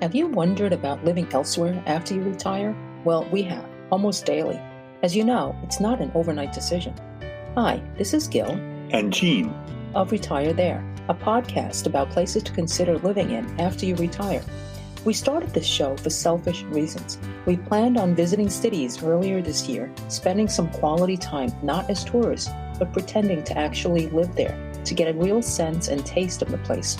Have you wondered about living elsewhere after you retire? Well, we have, almost daily. As you know, it's not an overnight decision. Hi, this is Gil and Jean of Retire There, a podcast about places to consider living in after you retire. We started this show for selfish reasons. We planned on visiting cities earlier this year, spending some quality time not as tourists, but pretending to actually live there to get a real sense and taste of the place.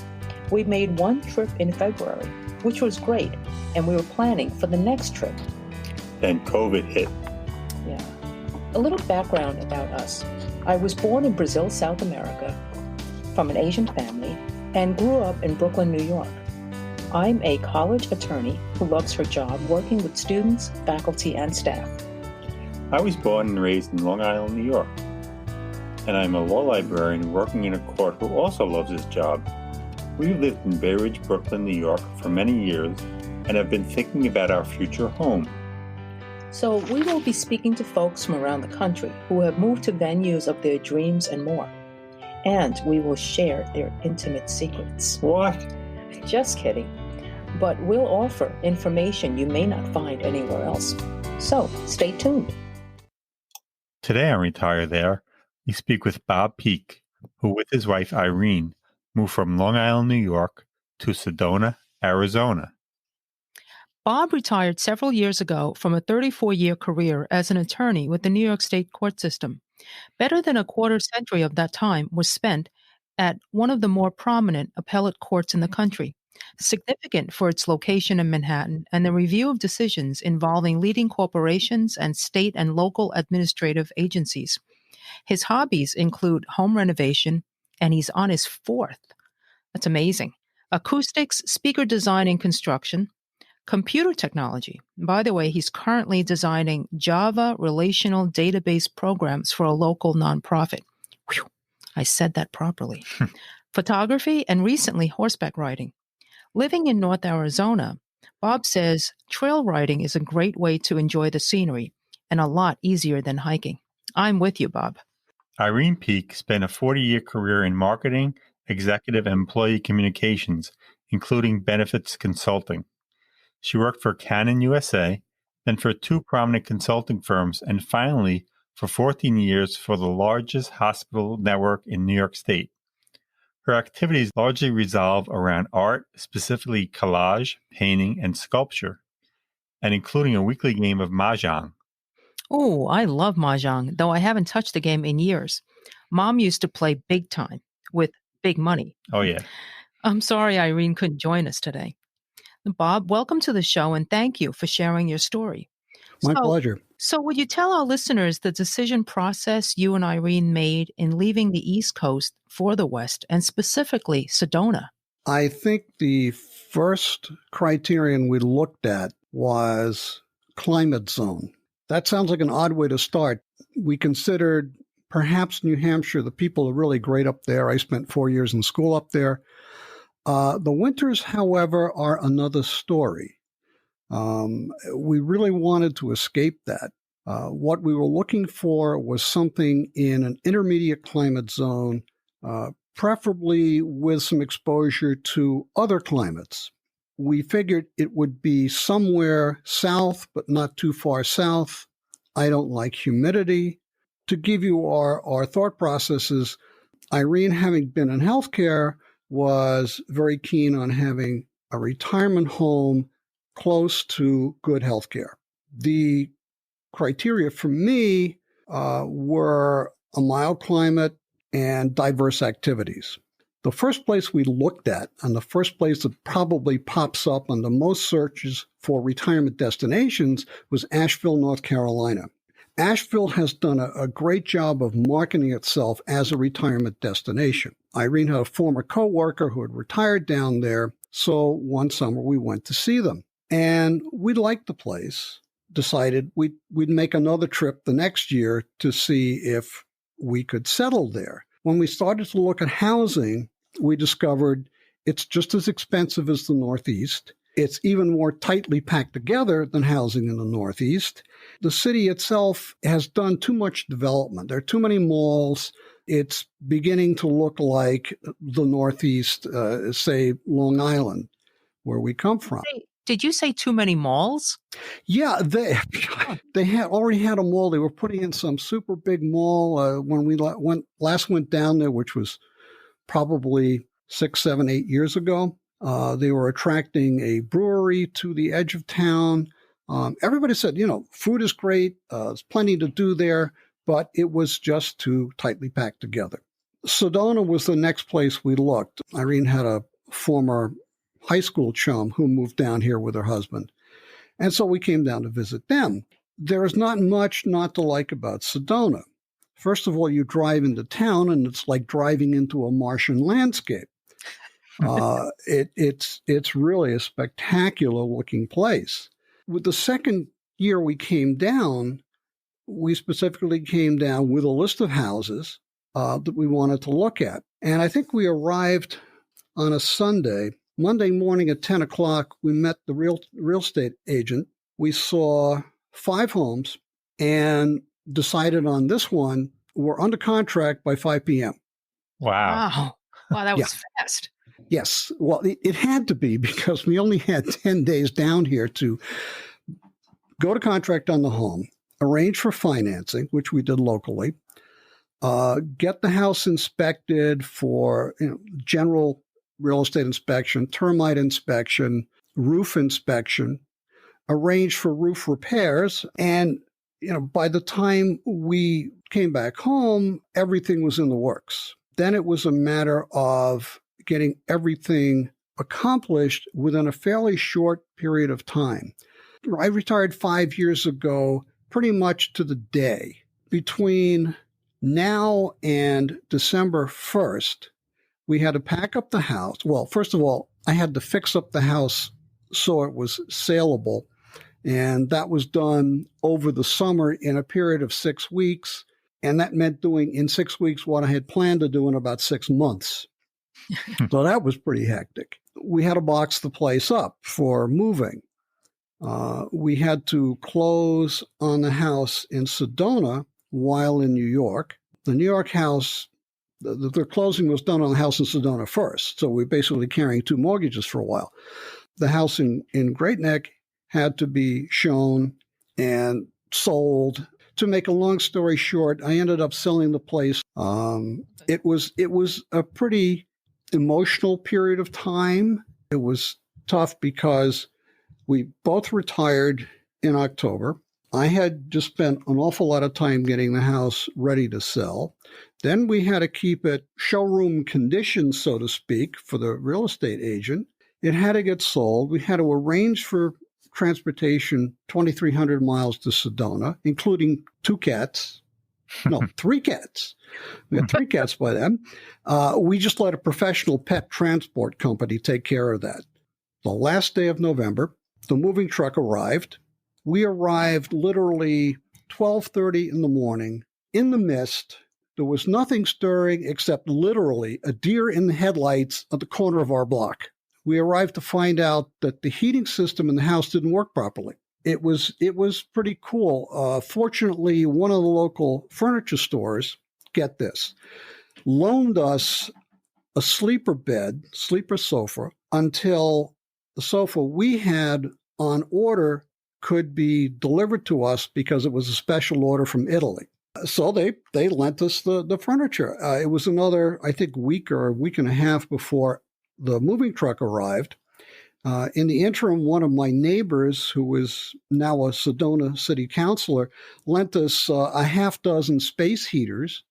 We made one trip in February, which was great, and we were planning for the next trip. Then COVID hit. Yeah. A little background about us. I was born in Brazil, South America, from an Asian family, and grew up in Brooklyn, New York. I'm a college attorney who loves her job working with students, faculty, and staff. I was born and raised in Long Island, New York, and I'm a law librarian working in a court who also loves his job. We've lived in Bay Ridge, Brooklyn, New York for many years and have been thinking about our future home. So we will be speaking to folks from around the country who have moved to venues of their dreams and more. And we will share their intimate secrets. What? Just kidding. But we'll offer information you may not find anywhere else. So stay tuned. Today on Retire There, we speak with Bob Peake, who with his wife Irene moved from Long Island, New York to Sedona, Arizona. Bob retired several years ago from a 34-year career as an attorney with the New York State court system. Better than a quarter century of that time was spent at one of the more prominent appellate courts in the country, significant for its location in Manhattan and the review of decisions involving leading corporations and state and local administrative agencies. His hobbies include home renovation, and he's on his fourth. That's amazing. Acoustics, speaker design and construction, computer technology. By the way, he's currently designing Java relational database programs for a local nonprofit. Whew, I said that properly. Photography, and recently horseback riding. Living in North Arizona, Bob says trail riding is a great way to enjoy the scenery and a lot easier than hiking. I'm with you, Bob. Irene Peake spent a 40-year career in marketing, executive and employee communications, including benefits consulting. She worked for Canon USA, then for two prominent consulting firms, and finally for 14 years for the largest hospital network in New York State. Her activities largely revolve around art, specifically collage, painting, and sculpture, and including a weekly game of mahjong. Oh, I love mahjong, though I haven't touched the game in years. Mom used to play big time with big money. Oh, yeah. I'm sorry Irene couldn't join us today. Bob, welcome to the show, and thank you for sharing your story. My pleasure. So would you tell our listeners the decision process you and Irene made in leaving the East Coast for the West, and specifically Sedona? I think the first criterion we looked at was climate zone. That sounds like an odd way to start. We considered perhaps New Hampshire. The people are really great up there. I spent 4 years in school up there. The winters, however, are another story. We really wanted to escape that. What we were looking for was something in an intermediate climate zone, preferably with some exposure to other climates. We figured it would be somewhere south, but not too far south. I don't like humidity. To give you our thought processes, Irene, having been in healthcare, was very keen on having a retirement home close to good health care. The criteria for me were a mild climate and diverse activities. The first place we looked at, and the first place that probably pops up on the most searches for retirement destinations, was Asheville, North Carolina. Asheville has done a great job of marketing itself as a retirement destination. Irene had a former coworker who had retired down there, so one summer we went to see them. And we liked the place, decided we'd make another trip the next year to see if we could settle there. When we started to look at housing, we discovered it's just as expensive as the Northeast. It's even more tightly packed together than housing in the Northeast. The city itself has done too much development. There are too many malls. It's beginning to look like the Northeast, say Long Island, where we come from. did you say too many malls? Yeah, they had already had a mall. They were putting in some super big mall when we last went down there, which was probably 6, 7, 8 years ago. They were attracting a brewery to the edge of town. Everybody said, food is great. There's plenty to do there, but it was just too tightly packed together. Sedona was the next place we looked. Irene had a former high school chum who moved down here with her husband. And so we came down to visit them. There is not much not to like about Sedona. First of all, you drive into town and it's like driving into a Martian landscape. It's really a spectacular looking place. With the second year we came down, we specifically came down with a list of houses that we wanted to look at. And I think we arrived on a Sunday. Monday morning at 10 o'clock, we met the real estate agent. We saw 5 homes and decided on this one. We're under contract by 5 p.m. Wow. Wow, that was fast. Yes. Well, it had to be because we only had 10 days down here to go to contract on the home, arrange for financing, which we did locally, get the house inspected for general real estate inspection, termite inspection, roof inspection, arrange for roof repairs. And, by the time we came back home, everything was in the works. Then it was a matter of getting everything accomplished within a fairly short period of time. I retired 5 years ago, pretty much to the day. Between now and December 1st, we had to pack up the house. Well, first of all, I had to fix up the house so it was saleable. And that was done over the summer in a period of 6 weeks. And that meant doing in 6 weeks what I had planned to do in about 6 months. So that was pretty hectic. We had to box the place up for moving. We had to close on the house in Sedona while in New York. The New York house, the closing was done on the house in Sedona first. So we were basically carrying 2 mortgages for a while. The house in Great Neck had to be shown and sold. To make a long story short, I ended up selling the place. It was a pretty emotional period of time. It was tough because we both retired in October. I had just spent an awful lot of time getting the house ready to sell. Then we had to keep it showroom condition, so to speak, for the real estate agent. It had to get sold. We had to arrange for transportation 2,300 miles to Sedona, including 2 cats. No, 3 cats. We had 3 cats by then. We just let a professional pet transport company take care of that. The last day of November, the moving truck arrived. We arrived literally 12:30 in the morning in the mist. There was nothing stirring except literally a deer in the headlights at the corner of our block. We arrived to find out that the heating system in the house didn't work properly. It was pretty cool. Fortunately, one of the local furniture stores, get this, loaned us a sleeper sofa, until the sofa we had on order could be delivered to us because it was a special order from Italy. So they lent us the furniture. It was another, I think, week or a week and a half before the moving truck arrived. In the interim, one of my neighbors, who is now a Sedona city councilor, lent us a half dozen space heaters,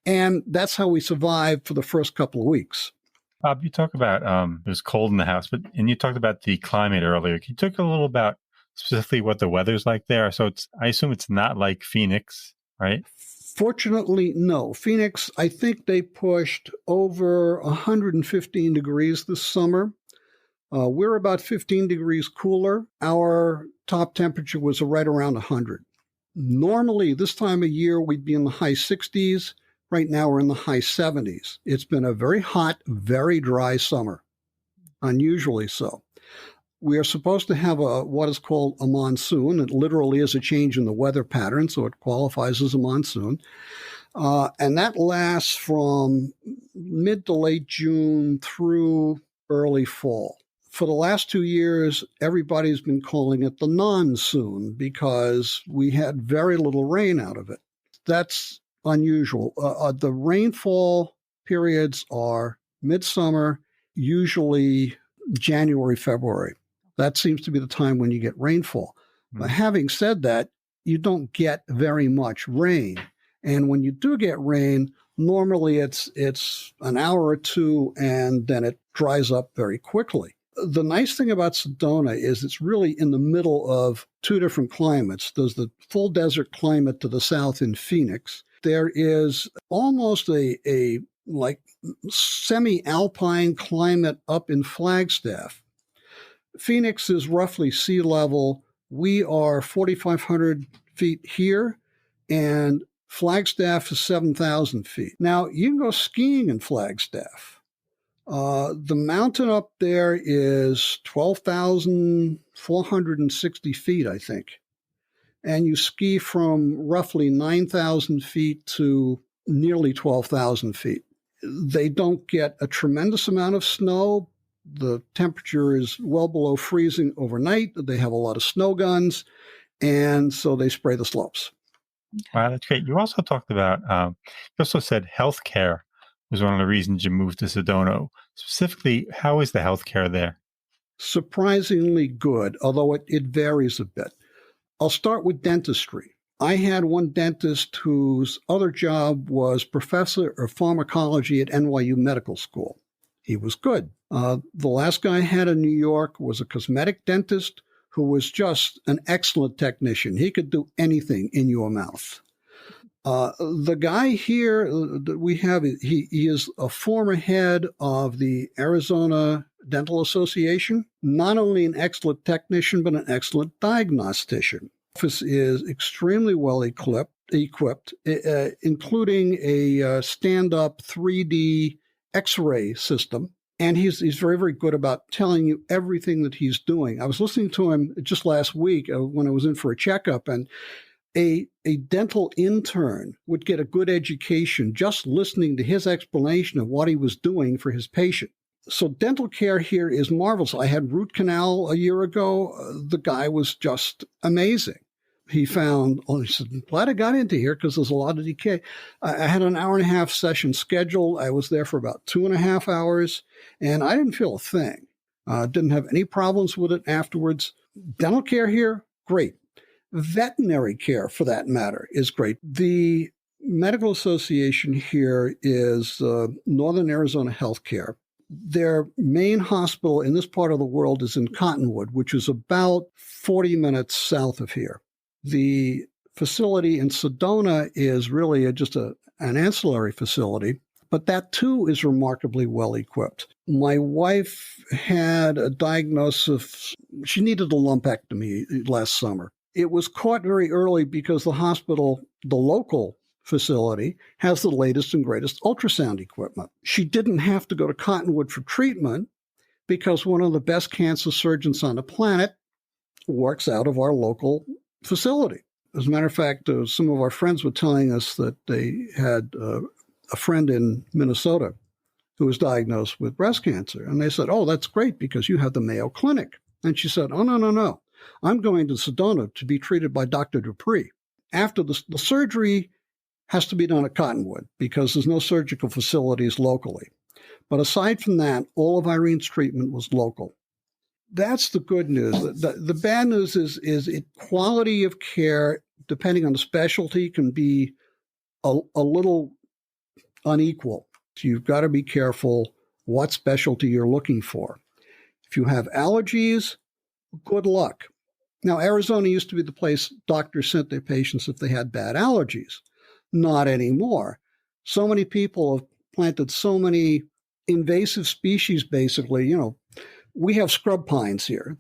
and that's how we survived for the first couple of weeks. Bob, you talk about it was cold in the house, and you talked about the climate earlier. Can you talk a little about specifically what the weather's like there? So I assume it's not like Phoenix, right? Fortunately, no. Phoenix, I think they pushed over 115 degrees this summer. We're about 15 degrees cooler. Our top temperature was right around 100. Normally, this time of year, we'd be in the high 60s. Right now, we're in the high 70s. It's been a very hot, very dry summer, unusually so. We are supposed to have what is called a monsoon. It literally is a change in the weather pattern, so it qualifies as a monsoon. And that lasts from mid to late June through early fall. For the last 2 years, everybody's been calling it the non-soon because we had very little rain out of it. That's unusual. The rainfall periods are midsummer, usually January, February. That seems to be the time when you get rainfall. But having said that, you don't get very much rain. And when you do get rain, normally it's an hour or two, and then it dries up very quickly. The nice thing about Sedona is it's really in the middle of two different climates. There's the full desert climate to the south in Phoenix. There is almost a like semi-alpine climate up in Flagstaff. Phoenix is roughly sea level. We are 4,500 feet here, and Flagstaff is 7,000 feet. Now, you can go skiing in Flagstaff. The mountain up there is 12,460 feet, I think. And you ski from roughly 9,000 feet to nearly 12,000 feet. They don't get a tremendous amount of snow. The temperature is well below freezing overnight. They have a lot of snow guns, and so they spray the slopes. Wow, that's great. You also talked about, you also said healthcare was one of the reasons you moved to Sedona. Specifically, how is the healthcare there? Surprisingly good, although it varies a bit. I'll start with dentistry. I had one dentist whose other job was professor of pharmacology at NYU Medical School. He was good. The last guy I had in New York was a cosmetic dentist who was just an excellent technician. He could do anything in your mouth. The guy here that we have, he is a former head of the Arizona Dental Association, not only an excellent technician, but an excellent diagnostician. The office is extremely well equipped, including a stand-up 3D X-ray system. And he's very, very good about telling you everything that he's doing. I was listening to him just last week when I was in for a checkup, and a dental intern would get a good education just listening to his explanation of what he was doing for his patient. So dental care here is marvelous. I had root canal a year ago. The guy was just amazing. He found, he said, glad I got into here because there's a lot of decay. I had an hour-and-a-half session scheduled. I was there for about 2.5 hours, and I didn't feel a thing. Didn't have any problems with it afterwards. Dental care here, great. Veterinary care, for that matter, is great. The medical association here is Northern Arizona Healthcare. Their main hospital in this part of the world is in Cottonwood, which is about 40 minutes south of here. The facility in Sedona is really just an ancillary facility, but that too is remarkably well equipped. My wife had a diagnosis she needed a lumpectomy last summer. It was caught very early because the hospital, the local facility, has the latest and greatest ultrasound equipment. She didn't have to go to Cottonwood for treatment because one of the best cancer surgeons on the planet works out of our local facility. As a matter of fact, some of our friends were telling us that they had a friend in Minnesota who was diagnosed with breast cancer. And they said, oh, that's great because you have the Mayo Clinic. And she said, oh, no. I'm going to Sedona to be treated by Dr. Dupree. After the surgery has to be done at Cottonwood because there's no surgical facilities locally. But aside from that, all of Irene's treatment was local. That's the good news. The bad news is quality of care, depending on the specialty, can be a little unequal. So you've got to be careful what specialty you're looking for. If you have allergies, good luck. Now, Arizona used to be the place doctors sent their patients if they had bad allergies. Not anymore. So many people have planted so many invasive species, basically. We have scrub pines here.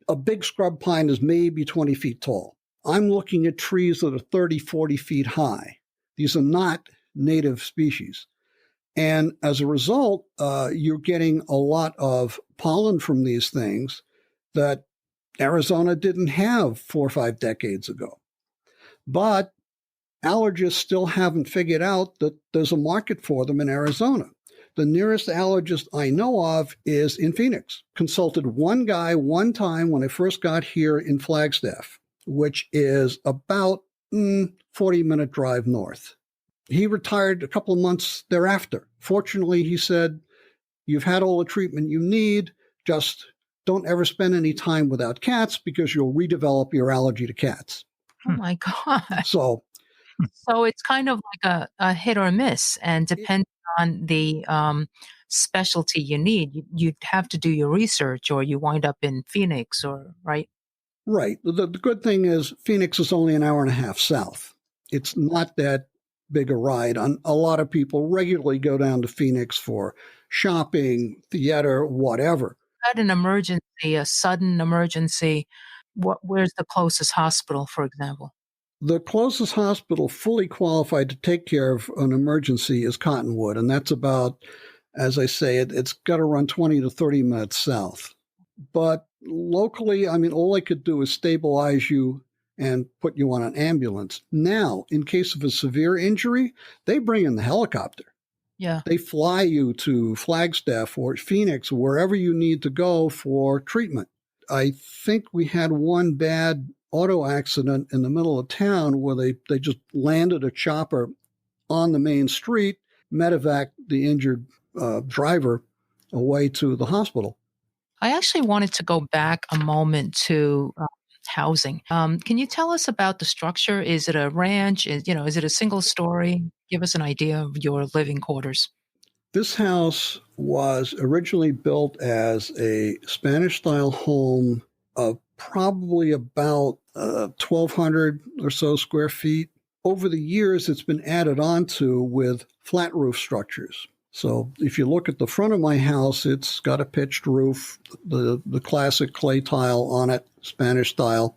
A big scrub pine is maybe 20 feet tall. I'm looking at trees that are 30, 40 feet high. These are not native species. And as a result, you're getting a lot of pollen from these things that Arizona didn't have 4 or 5 decades ago. But allergists still haven't figured out that there's a market for them in Arizona. The nearest allergist I know of is in Phoenix. Consulted one guy one time when I first got here in Flagstaff, which is about 40-minute drive north. He retired a couple of months thereafter. Fortunately, he said, you've had all the treatment you need. Just don't ever spend any time without cats because you'll redevelop your allergy to cats. Oh my God. So it's kind of like a hit or miss, and depending on the specialty you need, you'd have to do your research, or you wind up in Phoenix, or right? Right. The good thing is Phoenix is only an hour and a half south. It's not that big a ride. A lot of people regularly go down to Phoenix for shopping, theater, whatever. Had an emergency, a sudden emergency. Where's the closest hospital, for example? The closest hospital fully qualified to take care of an emergency is Cottonwood, and that's about, as I say, it's got to run 20 to 30 minutes south. But locally, I mean, all I could do is stabilize you and put you on an ambulance. Now, in case of a severe injury, they bring in the helicopter. Yeah. They fly you to Flagstaff or Phoenix, wherever you need to go for treatment. I think we had one bad auto accident in the middle of town where they just landed a chopper on the main street, medevac the injured driver away to the hospital. I actually wanted to go back a moment to housing. Can you tell us about the structure? Is it a ranch? Is it a single story? Give us an idea of your living quarters. This house was originally built as a Spanish-style home of probably about 1,200 or so square feet. Over the years, it's been added onto with flat roof structures. So if you look at the front of my house, it's got a pitched roof, the classic clay tile on it, Spanish style,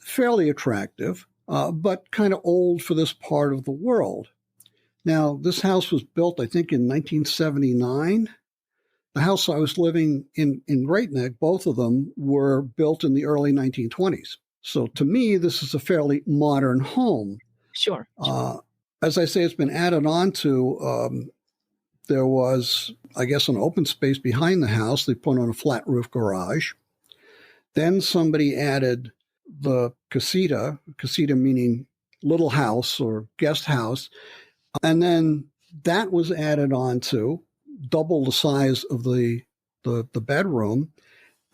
fairly attractive, but kind of old for this part of the world. Now, this house was built, I think, in 1979. The house I was living in Great Neck, both of them were built in the early 1920s. So to me, this is a fairly modern home. Sure. As I say, it's been added on to. There was, I guess, an open space behind the house. They put on a flat roof garage. Then somebody added the casita meaning little house or guest house. And then that was added on to, double the size of the bedroom.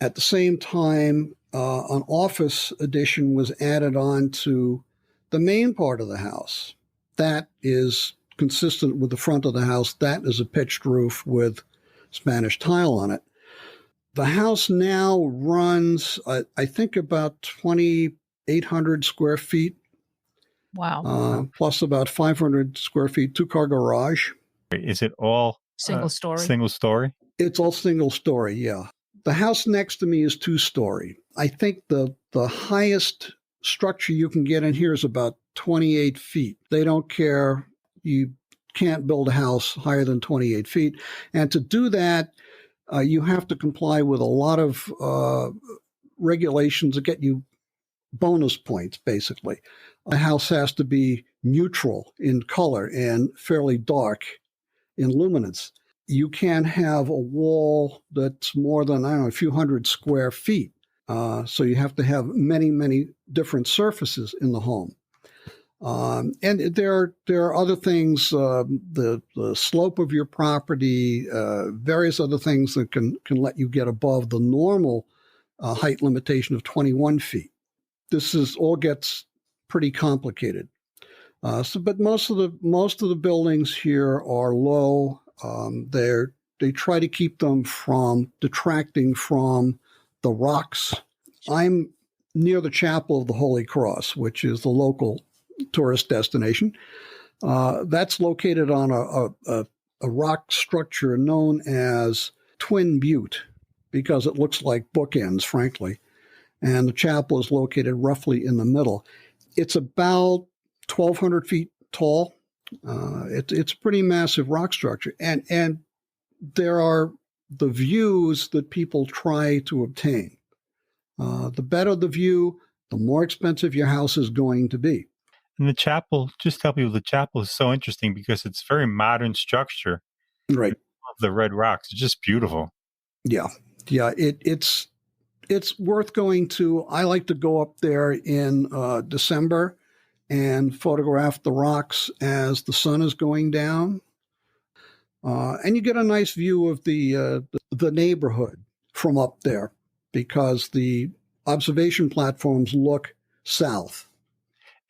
At the same time, an office addition was added on to the main part of the house. That is consistent with the front of the house. That is a pitched roof with Spanish tile on it. The house now runs, I think, about 2,800 square feet. Wow. Plus about 500 square feet, two-car garage. Is it all Single story? Single story? It's all single story, yeah. The house next to me is two-story. I think the highest structure you can get in here is about 28 feet. They don't care. You can't build a house higher than 28 feet. And to do that, you have to comply with a lot of regulations that get you bonus points, basically. A house has to be neutral in color and fairly dark in luminance. You can't have a wall that's more than, a few hundred square feet. So you have to have many, many different surfaces in the home. And there are other things, the slope of your property, various other things that can let you get above the normal height limitation of 21 feet. This all gets pretty complicated. But most of the buildings here are low. They try to keep them from detracting from the rocks. I'm near the Chapel of the Holy Cross, which is the local tourist destination. That's located on a rock structure known as Twin Butte because it looks like bookends, frankly. And the chapel is located roughly in the middle. It's about 1,200 feet tall. It's a pretty massive rock structure. And there are the views that people try to obtain. The better the view, the more expensive your house is going to be. And the chapel, just tell people the chapel is so interesting because it's a very modern structure. Right. the red rocks. It's just beautiful. Yeah. Yeah. It's worth going to. I like to go up there in December and photograph the rocks as the sun is going down. And you get a nice view of the neighborhood from up there because the observation platforms look south.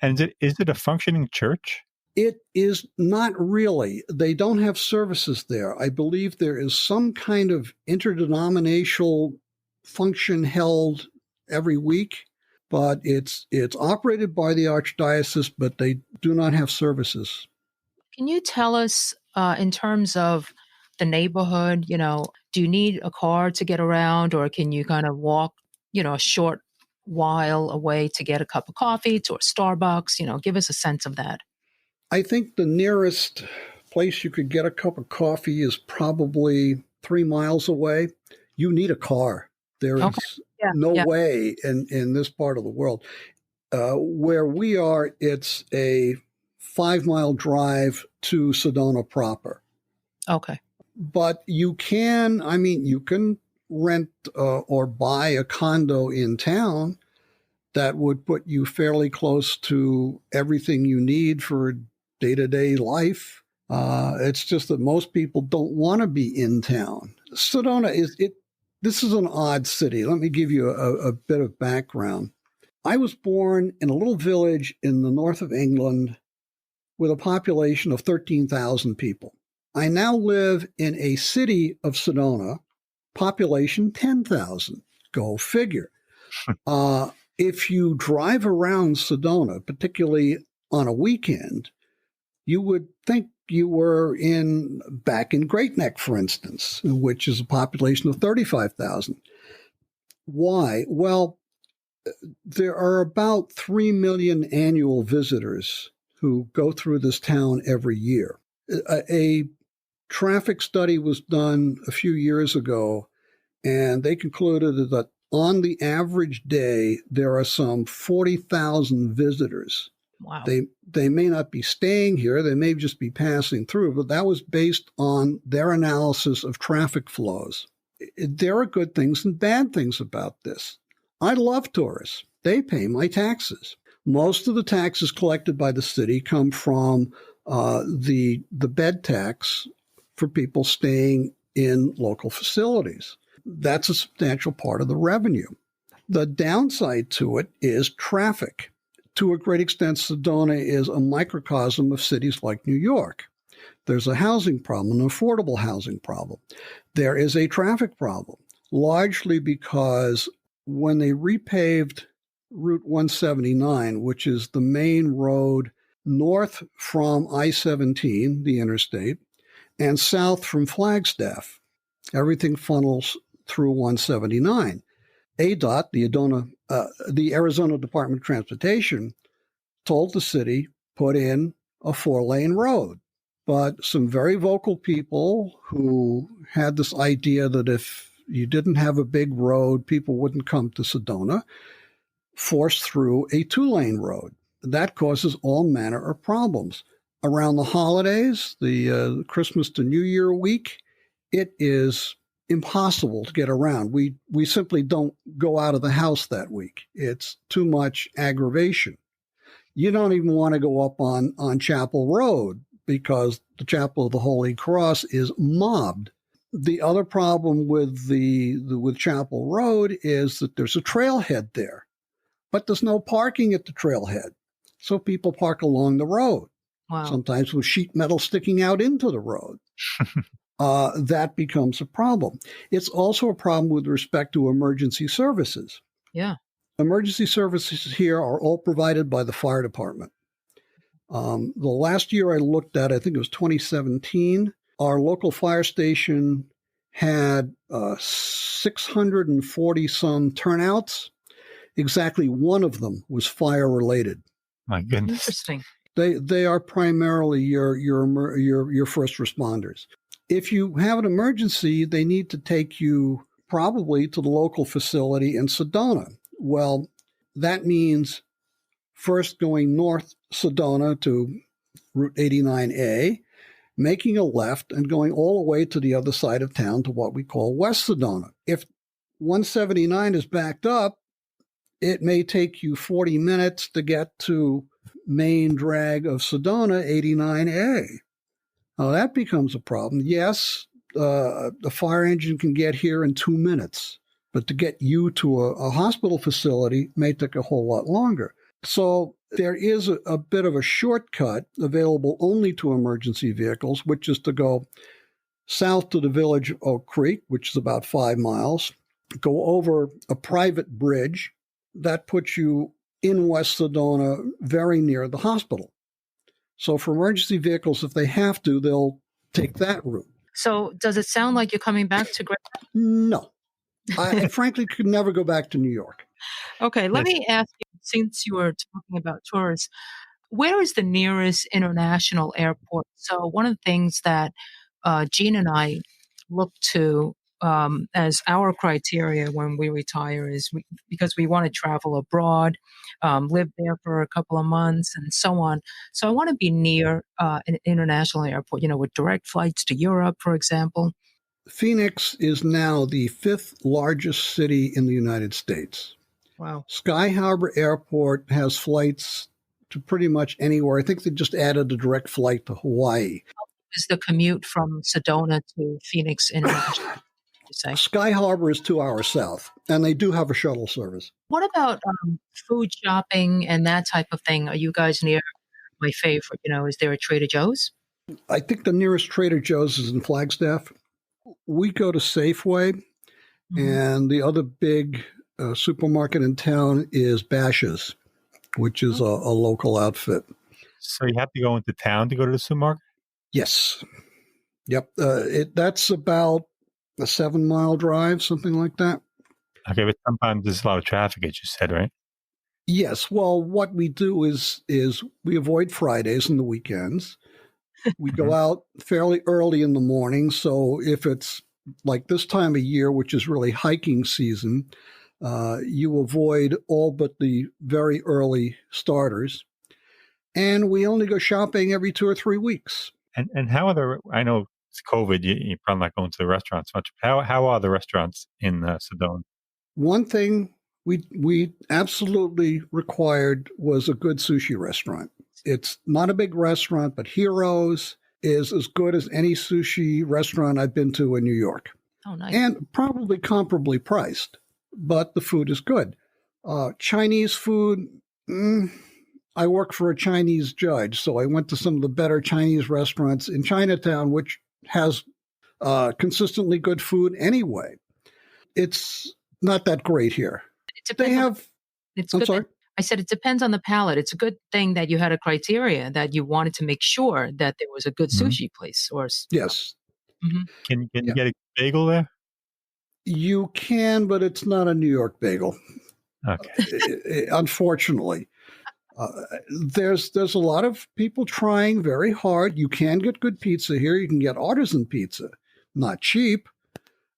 And is it a functioning church? It is not really. They don't have services there. I believe there is some kind of interdenominational function held every week, but it's operated by the archdiocese, but they do not have services. Can you tell us in terms of the neighborhood, do you need a car to get around or can you kind of walk, a short while away to get a cup of coffee to a Starbucks? Give us a sense of that. I think the nearest place you could get a cup of coffee is probably 3 miles away. You need a car. There is no way in this part of the world. Where we are, it's a 5-mile drive to Sedona proper. Okay. But you can rent or buy a condo in town that would put you fairly close to everything you need for day-to-day life. It's just that most people don't want to be in town. Sedona this is an odd city. Let me give you a bit of background. I was born in a little village in the north of England with a population of 13,000 people. I now live in a city of Sedona, population 10,000. Go figure. If you drive around Sedona, particularly on a weekend, you would think you were back in Great Neck, for instance, which is a population of 35,000. Why? Well, there are about 3 million annual visitors who go through this town every year. A traffic study was done a few years ago, and they concluded that on the average day, there are some 40,000 visitors. Wow. They may not be staying here, they may just be passing through, but that was based on their analysis of traffic flows. There are good things and bad things about this. I love tourists. They pay my taxes. Most of the taxes collected by the city come from the bed tax for people staying in local facilities. That's a substantial part of the revenue. The downside to it is traffic. To a great extent, Sedona is a microcosm of cities like New York. There's a housing problem, an affordable housing problem. There is a traffic problem, largely because when they repaved Route 179, which is the main road north from I-17, the interstate, and south from Flagstaff, everything funnels through 179. ADOT, the Arizona Department of Transportation, told the city, put in a 4-lane road. But some very vocal people who had this idea that if you didn't have a big road, people wouldn't come to Sedona, forced through a 2-lane road. That causes all manner of problems. Around the holidays, the Christmas to New Year week, it is impossible to get around. We simply don't go out of the house that week. It's too much aggravation. You don't even want to go up on Chapel Road because the Chapel of the Holy Cross is mobbed. The other problem with with Chapel Road is that there's a trailhead there, but there's no parking at the trailhead. So people park along the road, sometimes with sheet metal sticking out into the road. That becomes a problem. It's also a problem with respect to emergency services. Yeah. Emergency services here are all provided by the fire department. The last year I looked at, I think it was 2017, our local fire station had 640 some turnouts. Exactly one of them was fire related. My goodness. Interesting. They are primarily your first responders. If you have an emergency, they need to take you probably to the local facility in Sedona. Well, that means first going north Sedona to Route 89A, making a left and going all the way to the other side of town to what we call West Sedona. If 179 is backed up, it may take you 40 minutes to get to main drag of Sedona 89A. Now that becomes a problem. Yes, the fire engine can get here in 2 minutes, but to get you to a hospital facility may take a whole lot longer. So there is a bit of a shortcut available only to emergency vehicles, which is to go south to the village of Oak Creek, which is about 5 miles, go over a private bridge. That puts you in West Sedona, very near the hospital. So for emergency vehicles, if they have to, they'll take that route. So does it sound like you're coming back to Great? No. I frankly could never go back to New York. Okay, let me ask you, since you were talking about tourists, where is the nearest international airport? So one of the things that Jean and I look to as our criteria when we retire is because we want to travel abroad, live there for a couple of months and so on. So I want to be near an international airport, with direct flights to Europe, for example. Phoenix is now the 5th largest city in the United States. Wow. Sky Harbor Airport has flights to pretty much anywhere. I think they just added a direct flight to Hawaii. Is the commute from Sedona to Phoenix International? You say? Sky Harbor is 2 hours south, and they do have a shuttle service. What about food shopping and that type of thing? Are you guys near my favorite? Is there a Trader Joe's? I think the nearest Trader Joe's is in Flagstaff. We go to Safeway, and the other big supermarket in town is Bash's, which is a local outfit. So you have to go into town to go to the supermarket? Yes. Yep. That's about a 7-mile drive, something like that. Okay, but sometimes there's a lot of traffic, as you said, right? Yes. Well, what we do is we avoid Fridays and the weekends. We go out fairly early in the morning. So if it's like this time of year, which is really hiking season, you avoid all but the very early starters. And we only go shopping every 2 or 3 weeks. And how are I know it's COVID, you're probably not going to the restaurants much. How are the restaurants in Sedona? One thing we absolutely required was a good sushi restaurant. It's not a big restaurant, but Heroes is as good as any sushi restaurant I've been to in New York. Oh, nice. And probably comparably priced, but the food is good. Chinese food, I work for a Chinese judge, so I went to some of the better Chinese restaurants in Chinatown, which has consistently good food anyway. It's not that great here. They have... I'm sorry? I said it depends on the palate. It's a good thing that you had a criteria that you wanted to make sure that there was a good sushi place. Yes. Can you get a bagel there? You can, but it's not a New York bagel. Okay. Unfortunately. There's a lot of people trying very hard. You can get good pizza here. You can get artisan pizza. Not cheap,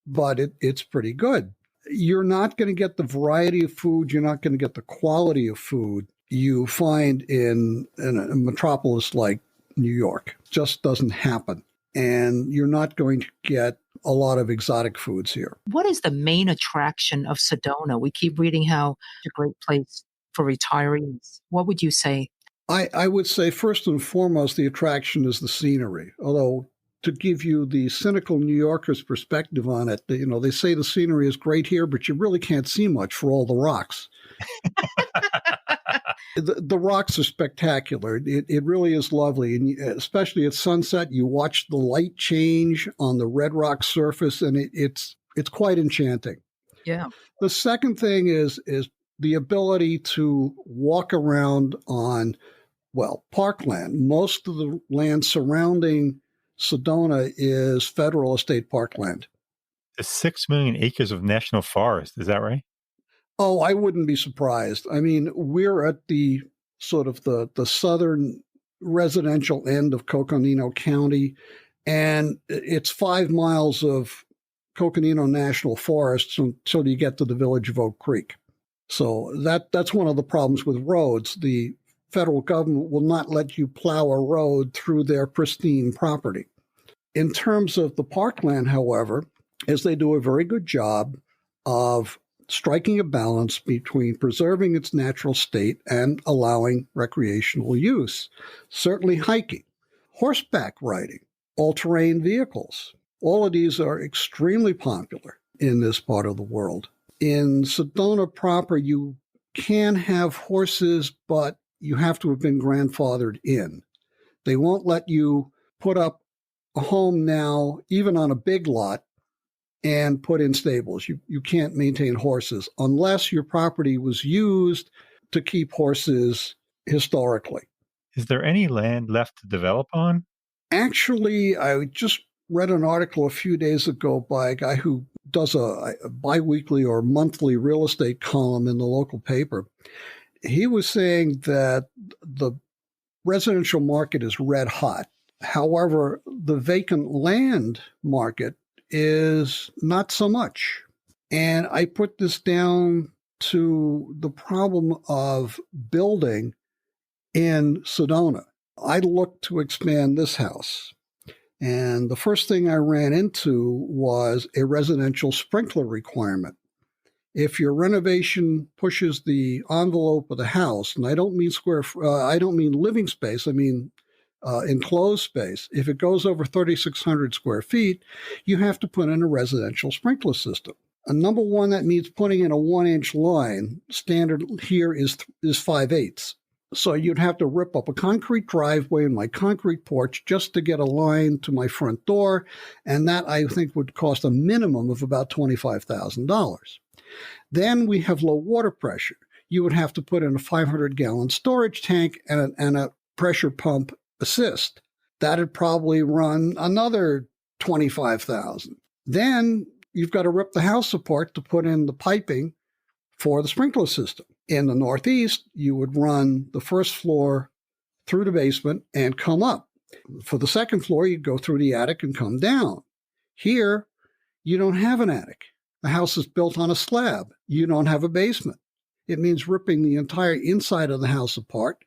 but it's pretty good. You're not going to get the variety of food. You're not going to get the quality of food you find in a metropolis like New York. It just doesn't happen. And you're not going to get a lot of exotic foods here. What is the main attraction of Sedona? We keep reading how it's a great place for retirees. What would you say? I would say first and foremost, the attraction is the scenery. Although to give you the cynical New Yorker's perspective on it, they say the scenery is great here, but you really can't see much for all the rocks. The rocks are spectacular. It really is lovely. And especially at sunset, you watch the light change on the red rock surface, and it's quite enchanting. Yeah. The second thing is the ability to walk around on, parkland. Most of the land surrounding Sedona is federal estate parkland. There's 6 million acres of national forest. Is that right? Oh, I wouldn't be surprised. I mean, we're at the sort of the southern residential end of Coconino County, and it's 5 miles of Coconino National Forest until you get to the village of Oak Creek. So that's one of the problems with roads. The federal government will not let you plow a road through their pristine property. In terms of the parkland, however, is they do a very good job of striking a balance between preserving its natural state and allowing recreational use. Certainly hiking, horseback riding, all-terrain vehicles. All of these are extremely popular in this part of the world. In Sedona proper, you can have horses, but you have to have been grandfathered in. They won't let you put up a home now, even on a big lot, and put in stables. You can't maintain horses unless your property was used to keep horses historically. Is there any land left to develop on? Actually, I just read an article a few days ago by a guy who does a biweekly or monthly real estate column in the local paper. He was saying that the residential market is red hot. However, the vacant land market is not so much. And I put this down to the problem of building in Sedona. I looked to expand this house. And the first thing I ran into was a residential sprinkler requirement. If your renovation pushes the envelope of the house, and I don't mean I don't mean living space, I mean enclosed space. If it goes over 3,600 square feet, you have to put in a residential sprinkler system. Number one, that means putting in a 1-inch line. Standard here is 5/8. So you'd have to rip up a concrete driveway and my concrete porch just to get a line to my front door, and that I think would cost a minimum of about $25,000. Then we have low water pressure. You would have to put in a 500-gallon storage tank and a pressure pump assist. That'd probably run another $25,000. Then you've got to rip the house apart to put in the piping for the sprinkler system. In the Northeast, you would run the first floor through the basement and come up. For the second floor, you'd go through the attic and come down. Here, you don't have an attic. The house is built on a slab. You don't have a basement. It means ripping the entire inside of the house apart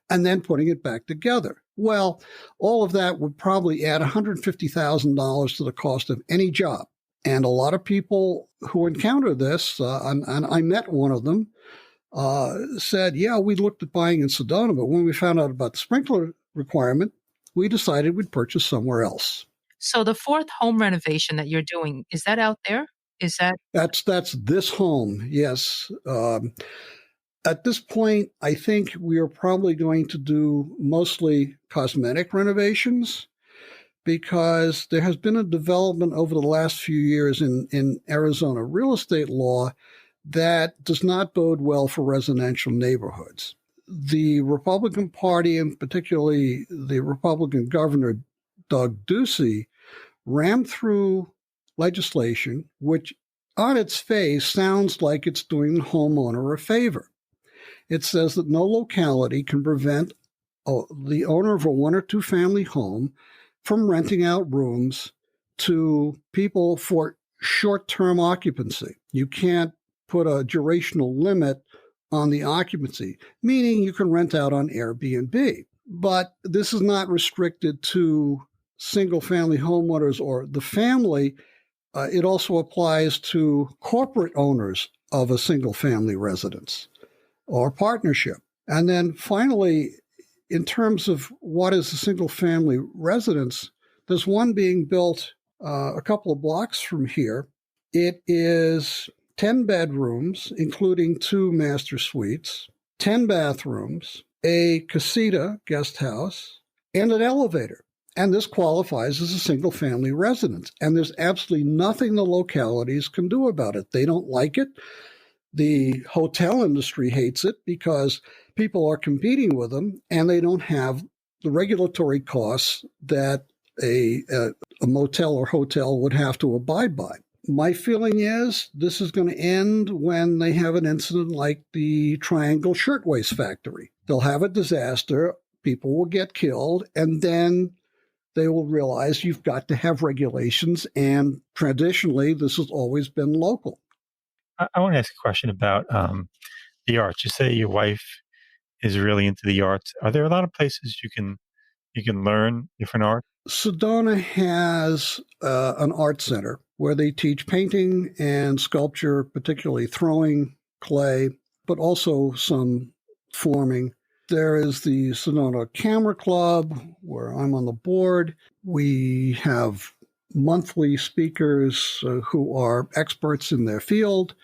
and then putting it back together. Well, all of that would probably add $150,000 to the cost of any job. And a lot of people who encounter this, and I met one of them, said, yeah, we looked at buying in Sedona, but when we found out about the sprinkler requirement, we decided we'd purchase somewhere else. So the fourth home renovation that you're doing, is that out there? Is that? That's this home, yes. At this point, I think we are probably going to do mostly cosmetic renovations because there has been a development over the last few years in Arizona real estate law that does not bode well for residential neighborhoods. The Republican Party, and particularly the Republican Governor, Doug Ducey, rammed through legislation which on its face sounds like it's doing the homeowner a favor. It says that no locality can prevent the owner of a 1 or 2 family home from renting out rooms to people for short-term occupancy. You can't put a durational limit on the occupancy, meaning you can rent out on Airbnb. But this is not restricted to single-family homeowners or the family. It also applies to corporate owners of a single-family residence or partnership. And then finally, in terms of what is a single-family residence, there's one being built a couple of blocks from here. It is 10 bedrooms, including 2 master suites, 10 bathrooms, a casita, guest house, and an elevator. And this qualifies as a single-family residence. And there's absolutely nothing the localities can do about it. They don't like it. The hotel industry hates it because people are competing with them, and they don't have the regulatory costs that a motel or hotel would have to abide by. My feeling is this is going to end when they have an incident like the Triangle Shirtwaist Factory. They'll have a disaster, people will get killed, and then they will realize you've got to have regulations, and traditionally this has always been local. I want to ask a question about the arts. You say your wife is really into the arts. Are there a lot of places you can learn different art? Sedona has an art center where they teach painting and sculpture, particularly throwing clay, but also some forming. There is the Sedona Camera Club, where I'm on the board. We have monthly speakers who are experts in their field.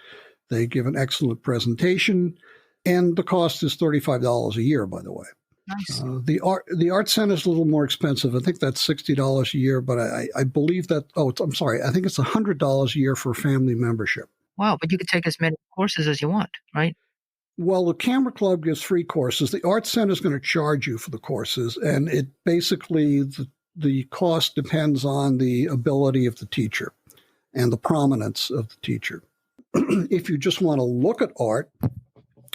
They give an excellent presentation, and the cost is $35 a year, by the way. Nice. The art center is a little more expensive. I think that's $60 a year, but I believe that. I'm sorry. I think it's $100 a year for family membership. Wow, but you could take as many courses as you want, right? Well, the Camera Club gives free courses. The art center is going to charge you for the courses, and it basically the cost depends on the ability of the teacher and the prominence of the teacher. If you just want to look at art,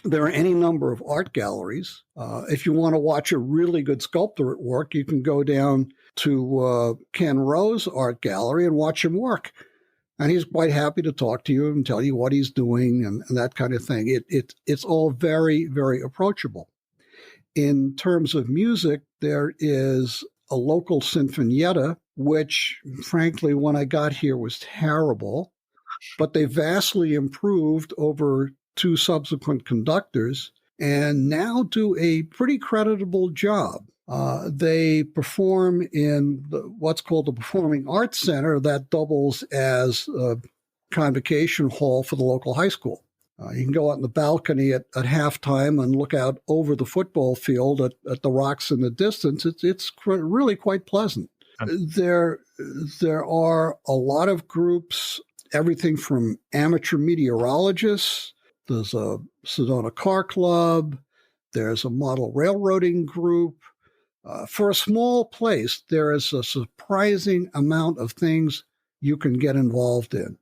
there are any number of art galleries. If you want to watch a really good sculptor at work, you can go down to Ken Rowe's art gallery and watch him work. And he's quite happy to talk to you and tell you what he's doing and that kind of thing. It's all very, very approachable. In terms of music, there is a local sinfonietta, which, frankly, when I got here was terrible, but they vastly improved over 2 subsequent conductors and now do a pretty creditable job. They perform in what's called the Performing Arts Center that doubles as a convocation hall for the local high school. You can go out in the balcony at halftime and look out over the football field at the rocks in the distance. It's really quite pleasant. There are a lot of groups, everything from amateur meteorologists. There's a Sedona Car Club. There's a model railroading group. For a small place, there is a surprising amount of things you can get involved in.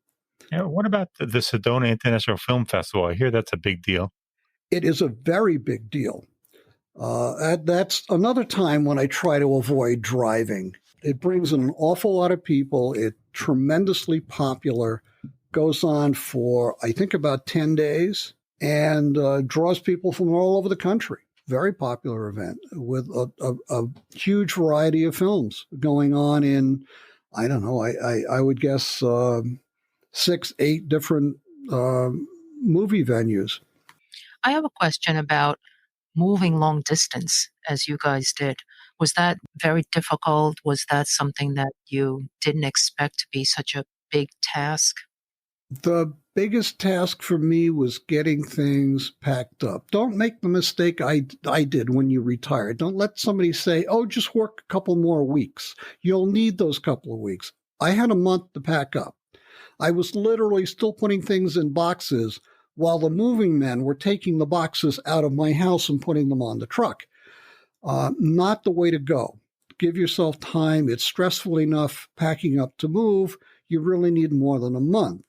Yeah, what about the Sedona International Film Festival? I hear that's a big deal. It is a very big deal. That's another time when I try to avoid driving. It brings in an awful lot of people. It's tremendously popular. Goes on for, I think, about 10 days and draws people from all over the country. Very popular event with a huge variety of films going on in, I don't know, I would guess 6, 8 different movie venues. I have a question about moving long distance as you guys did. Was that very difficult? Was that something that you didn't expect to be such a big task? The biggest task for me was getting things packed up. Don't make the mistake I did when you retired. Don't let somebody say, oh, just work a couple more weeks. You'll need those couple of weeks. I had a month to pack up. I was literally still putting things in boxes while the moving men were taking the boxes out of my house and putting them on the truck. Not the way to go. Give yourself time. It's stressful enough packing up to move. You really need more than a month.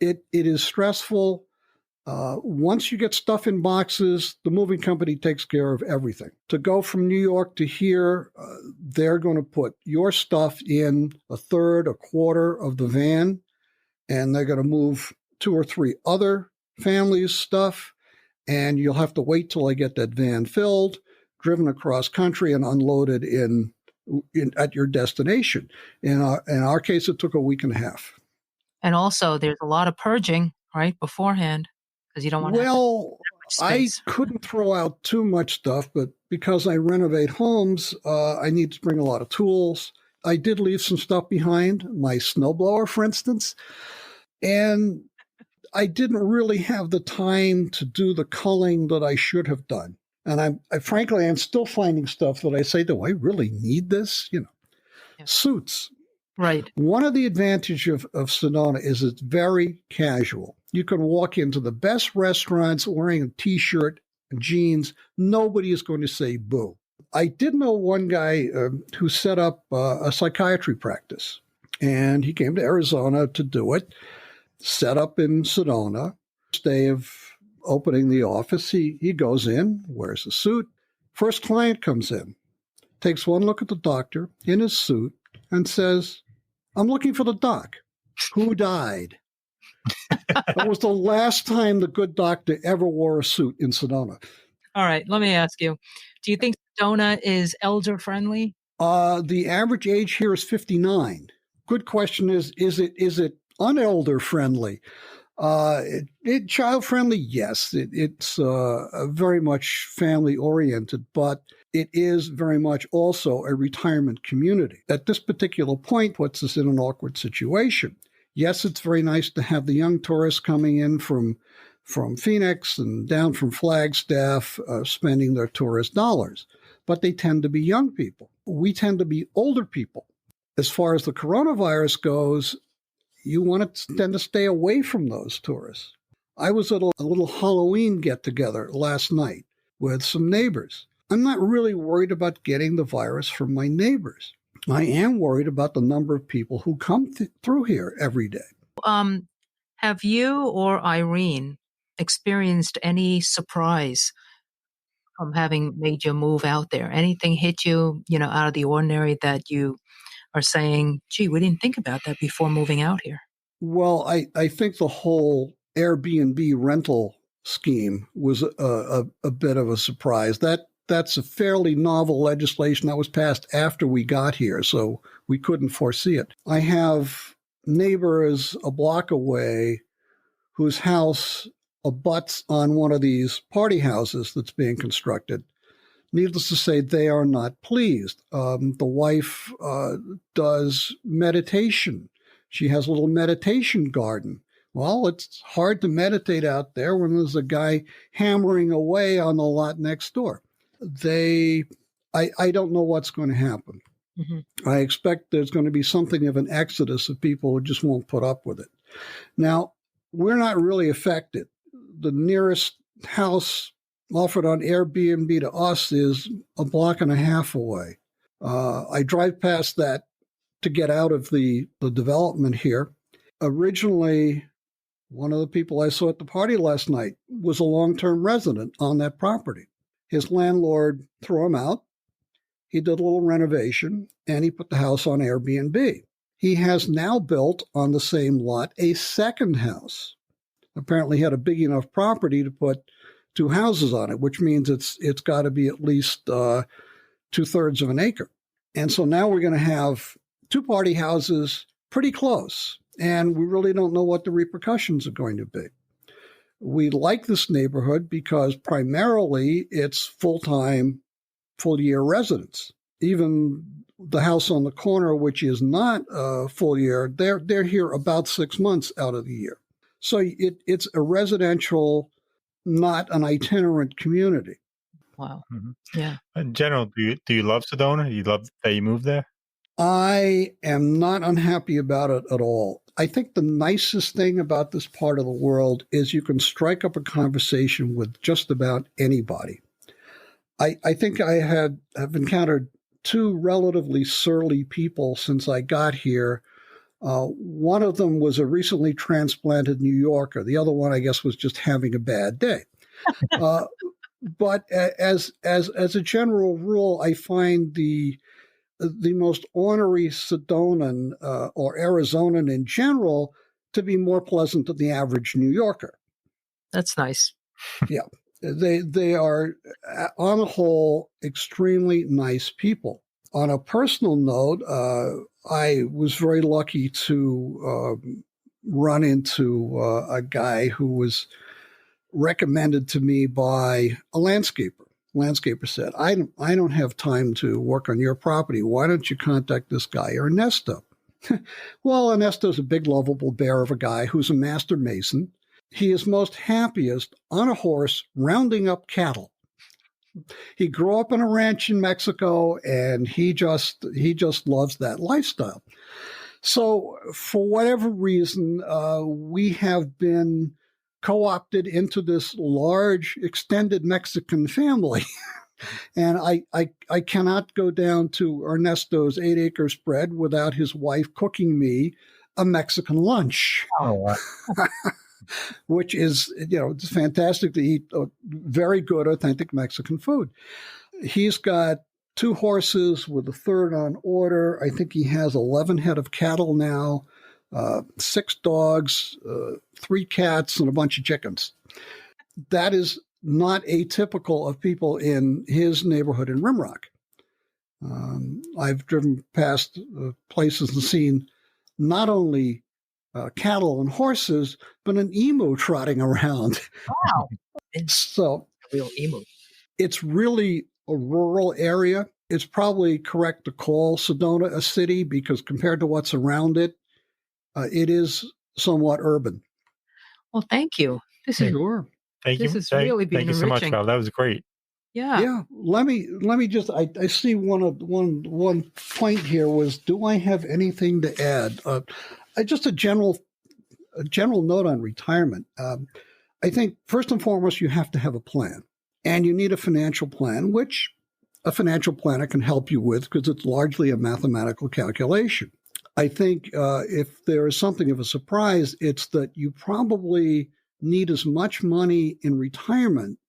It is stressful. Once you get stuff in boxes, the moving company takes care of everything. To go from New York to here, they're going to put your stuff in a third, a quarter of the van, and they're going to move 2 or 3 other families' stuff, and you'll have to wait till I get that van filled, driven across country, and unloaded at your destination. In our case, it took a week and a half. And also, there's a lot of purging, right, beforehand, because you don't want to have I space. couldn't throw out too much stuff, but because I renovate homes, I need to bring a lot of tools. I did leave some stuff behind, my snowblower, for instance, and I didn't really have the time to do the culling that I should have done. And frankly, I'm still finding stuff that I say, do I really need this? Yeah. Suits. Right. One of the advantages of Sedona is it's very casual. You can walk into the best restaurants wearing a T-shirt and jeans. Nobody is going to say boo. I did know one guy who set up a psychiatry practice, and he came to Arizona to do it, set up in Sedona. First day of opening the office, he goes in, wears a suit. First client comes in, takes one look at the doctor in his suit, and says, I'm looking for the doc. Who died? That was the last time the good doctor ever wore a suit in Sedona. All right, let me ask you. Do you think Sedona is elder friendly? The average age here is 59. Good question is it unelder friendly? Child friendly, yes. It's very much family oriented, but it is very much also a retirement community. At this particular point, puts us in an awkward situation. Yes, it's very nice to have the young tourists coming in from Phoenix and down from Flagstaff, spending their tourist dollars, but they tend to be young people. We tend to be older people. As far as the coronavirus goes, you want to tend to stay away from those tourists. I was at a little Halloween get-together last night with some neighbors. I'm not really worried about getting the virus from my neighbors. I am worried about the number of people who come through here every day. Have you or Irene experienced any surprise from having made your move out there? Anything hit you, out of the ordinary that you are saying, gee, we didn't think about that before moving out here? Well, I think the whole Airbnb rental scheme was a bit of a surprise. That's a fairly novel legislation that was passed after we got here, so we couldn't foresee it. I have neighbors a block away whose house abuts on one of these party houses that's being constructed. Needless to say, they are not pleased. The wife does meditation. She has a little meditation garden. Well, it's hard to meditate out there when there's a guy hammering away on the lot next door. I don't know what's going to happen. Mm-hmm. I expect there's going to be something of an exodus of people who just won't put up with it. Now, we're not really affected. The nearest house offered on Airbnb to us is a block and a half away. I drive past that to get out of the development here. Originally, one of the people I saw at the party last night was a long-term resident on that property. His landlord threw him out. He did a little renovation, and he put the house on Airbnb. He has now built on the same lot a second house. Apparently he had a big enough property to put two houses on it, which means it's got to be at least 2/3 of an acre. And so now we're going to have two party houses pretty close, and we really don't know what the repercussions are going to be. We like this neighborhood because primarily it's full-time, full-year residents. Even the house on the corner, which is not full year, they're here about 6 months out of the year. So it's a residential, not an itinerant community. Wow. Mm-hmm. Yeah. In general, do you love Sedona? You love that you moved there? I am not unhappy about it at all. I think the nicest thing about this part of the world is you can strike up a conversation with just about anybody. I think I have encountered two relatively surly people since I got here. One of them was a recently transplanted New Yorker. The other one, I guess, was just having a bad day. But as a general rule, I find the most ornery Sedonan or Arizonan in general to be more pleasant than the average New Yorker. That's nice. Yeah. They are, on the whole, extremely nice people. On a personal note, I was very lucky to run into a guy who was recommended to me by a landscaper. Landscaper said, I don't have time to work on your property. Why don't you contact this guy, Ernesto? Well, Ernesto's a big, lovable bear of a guy who's a master mason. He is most happiest on a horse rounding up cattle. He grew up on a ranch in Mexico, and he just loves that lifestyle. So for whatever reason, we have been co-opted into this large, extended Mexican family. And I cannot go down to Ernesto's 8-acre spread without his wife cooking me a Mexican lunch. Oh, wow. Which is, it's fantastic to eat very good, authentic Mexican food. He's got 2 horses with a third on order. I think he has 11 head of cattle now, 6 dogs, 3 cats, and a bunch of chickens. That is not atypical of people in his neighborhood in Rimrock. I've driven past places and seen not only cattle and horses, but an emu trotting around. Wow. So A real emu. it's really a rural area. It's probably correct to call Sedona a city because compared to what's around it, it is somewhat urban. Well, thank you. This is Sure. Thank This you. has really been Thank you so much, enriching. Val. That was great. yeah. Yeah. Let me just. I see one point here was. Do I have anything to add? Just a general note on retirement. I think first and foremost you have to have a plan, and you need a financial plan, which a financial planner can help you with because it's largely a mathematical calculation. I think if there is something of a surprise, it's that you probably need as much money in retirement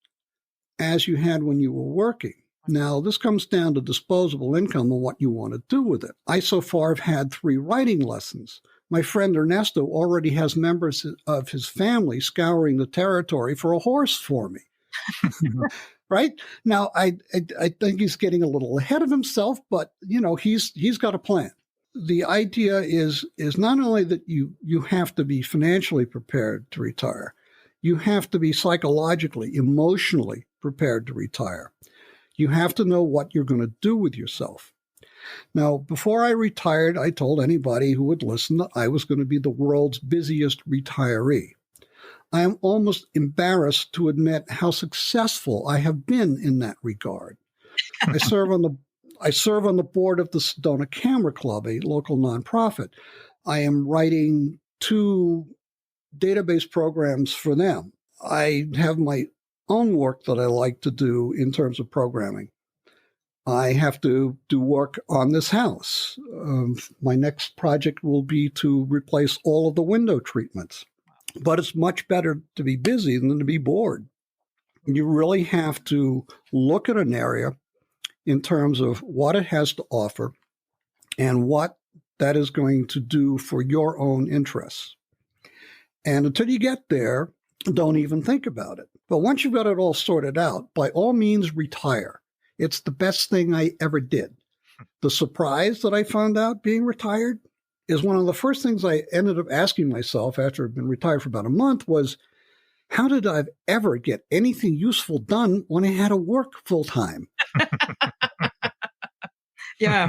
as you had when you were working. Now, this comes down to disposable income and what you want to do with it. I so far have had 3 writing lessons. My friend Ernesto already has members of his family scouring the territory for a horse for me. Right? Now, I think he's getting a little ahead of himself, but, he's got a plan. The idea is not only that you have to be financially prepared to retire, you have to be psychologically, emotionally prepared to retire. You have to know what you're going to do with yourself. Now, before I retired, I told anybody who would listen that I was going to be the world's busiest retiree. I am almost embarrassed to admit how successful I have been in that regard. I serve on the board of the Sedona Camera Club, a local nonprofit. I am writing 2 database programs for them. I have my own work that I like to do in terms of programming. I have to do work on this house. My next project will be to replace all of the window treatments. But it's much better to be busy than to be bored. You really have to look at an area in terms of what it has to offer and what that is going to do for your own interests. And until you get there, don't even think about it. But once you've got it all sorted out, by all means, retire. It's the best thing I ever did. The surprise that I found out being retired is one of the first things I ended up asking myself after I'd been retired for about a month was, how did I ever get anything useful done when I had to work full time? Yeah.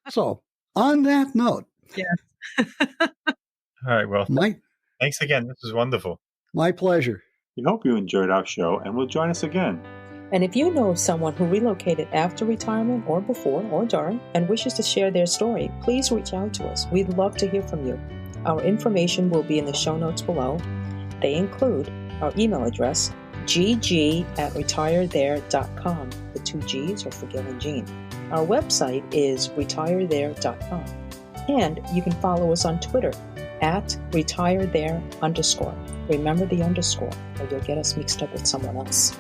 So on that note. Yes. All right. Well, thanks again. This was wonderful. My pleasure. We hope you enjoyed our show and will join us again. And if you know of someone who relocated after retirement or before or during and wishes to share their story, please reach out to us. We'd love to hear from you. Our information will be in the show notes below. They include our email address, gg@retirethere.com. The 2 G's are for Gil and Jean. Our website is retirethere.com. And you can follow us on Twitter @retirethere_. Remember the underscore, or you'll get us mixed up with someone else.